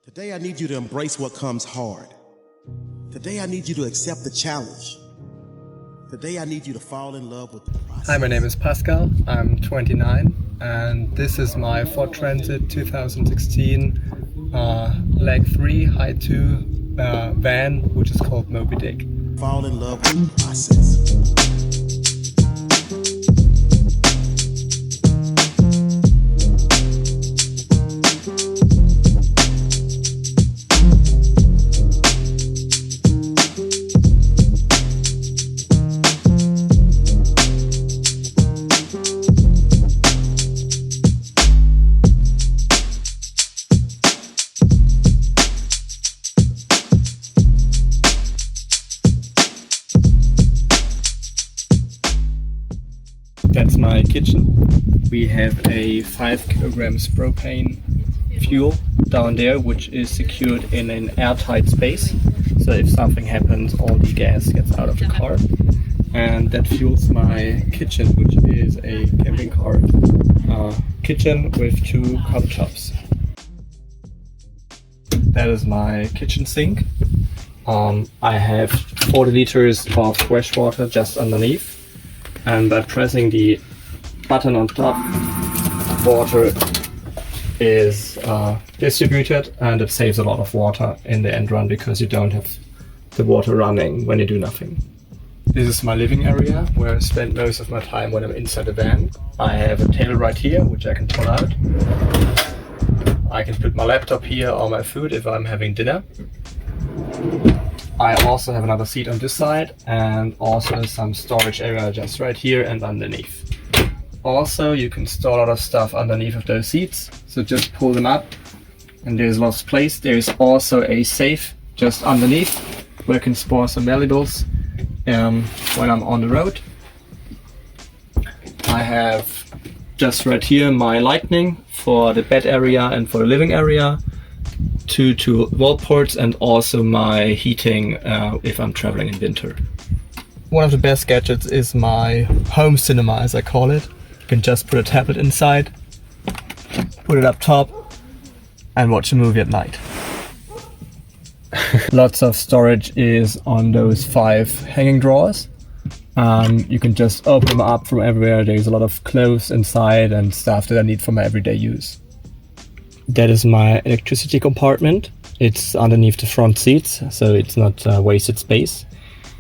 Today I need you to embrace what comes hard. Today I need you to accept the challenge. Today I need you to fall in love with the process. Hi, my name is Pascal. I'm 29 and this is my Ford Transit 2016 leg 3 height 2 van, which is called Moby Dick. Fall in love with the process. That's my kitchen. We have a 5 kilograms propane fuel down there, which is secured in an airtight space. So if something happens, all the gas gets out of the car. And that fuels my kitchen, which is a camping car kitchen with 2 countertops. That is my kitchen sink. I have 40 liters of fresh water just underneath. And by pressing the button on top, water is distributed, and it saves a lot of water in the end run because you don't have the water running when you do nothing. This is my living area where I spend most of my time when I'm inside the van. I have a table right here which I can pull out. I can put my laptop here or my food if I'm having dinner. I also have another seat on this side and also some storage area just right here and underneath. Also, you can store a lot of stuff underneath of those seats, so just pull them up and there's lots of place. There's also a safe just underneath where I can store some valuables when I'm on the road. I have just right here my lighting for the bed area and for the living area. 2 wall ports, and also my heating if I'm traveling in winter. One of the best gadgets is my home cinema, as I call it. You can just put a tablet inside, put it up top, and watch a movie at night. Lots of storage is on those 5 hanging drawers. You can just open them up from everywhere. There's a lot of clothes inside and stuff that I need for my everyday use. That is my electricity compartment. It's underneath the front seats, so it's not wasted space.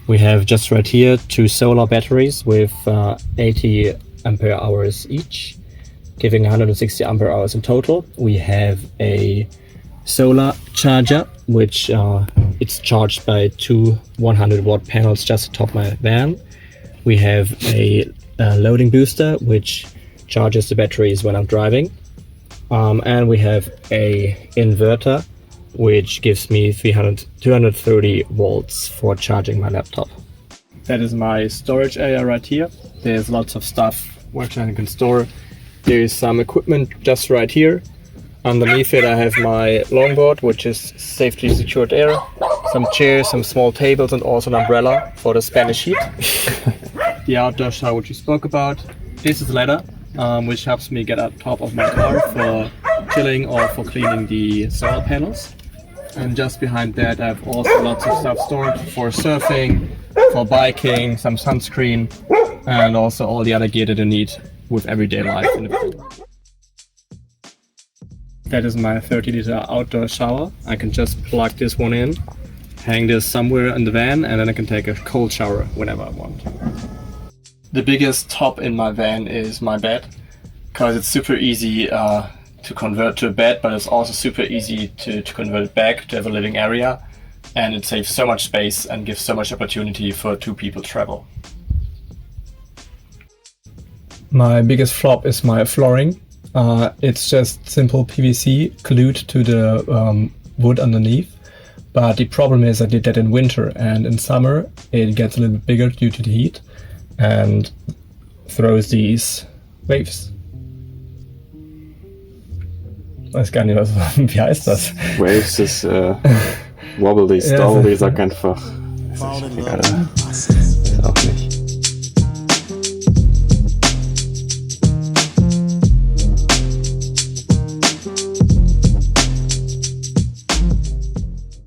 We have just right here 2 solar batteries with 80 ampere hours each, giving 160 ampere hours in total. We have a solar charger, which it's charged by 2 100 watt panels just atop my van. We have a loading booster, which charges the batteries when I'm driving. And we have a inverter which gives me 230 volts for charging my laptop. That is my storage area right here. There's lots of stuff which I can store. There is some equipment just right here. Underneath it I have my longboard, which is safely secured there. Some chairs, some small tables, and also an umbrella for the Spanish heat. The outdoor shower which we spoke about. This is leather, which helps me get up top of my car for chilling or for cleaning the solar panels. And just behind that I have also lots of stuff stored for surfing, for biking, some sunscreen, and also all the other gear that you need with everyday life in the van. That is my 30 liter outdoor shower. I can just plug this one in, hang this somewhere in the van, and then I can take a cold shower whenever I want. The biggest top in my van is my bed, because it's super easy to convert to a bed, but it's also super easy to convert it back to have a living area, and it saves so much space and gives so much opportunity for 2 people travel. My biggest flop is my flooring. It's just simple PVC glued to the wood underneath, but the problem is I did that in winter, and in summer it gets a little bit bigger due to the heat and throws these waves. Ich weiß gar nicht, wie heißt das? Waves ist wobbly, stolly, sag einfach. Fall in love with the process.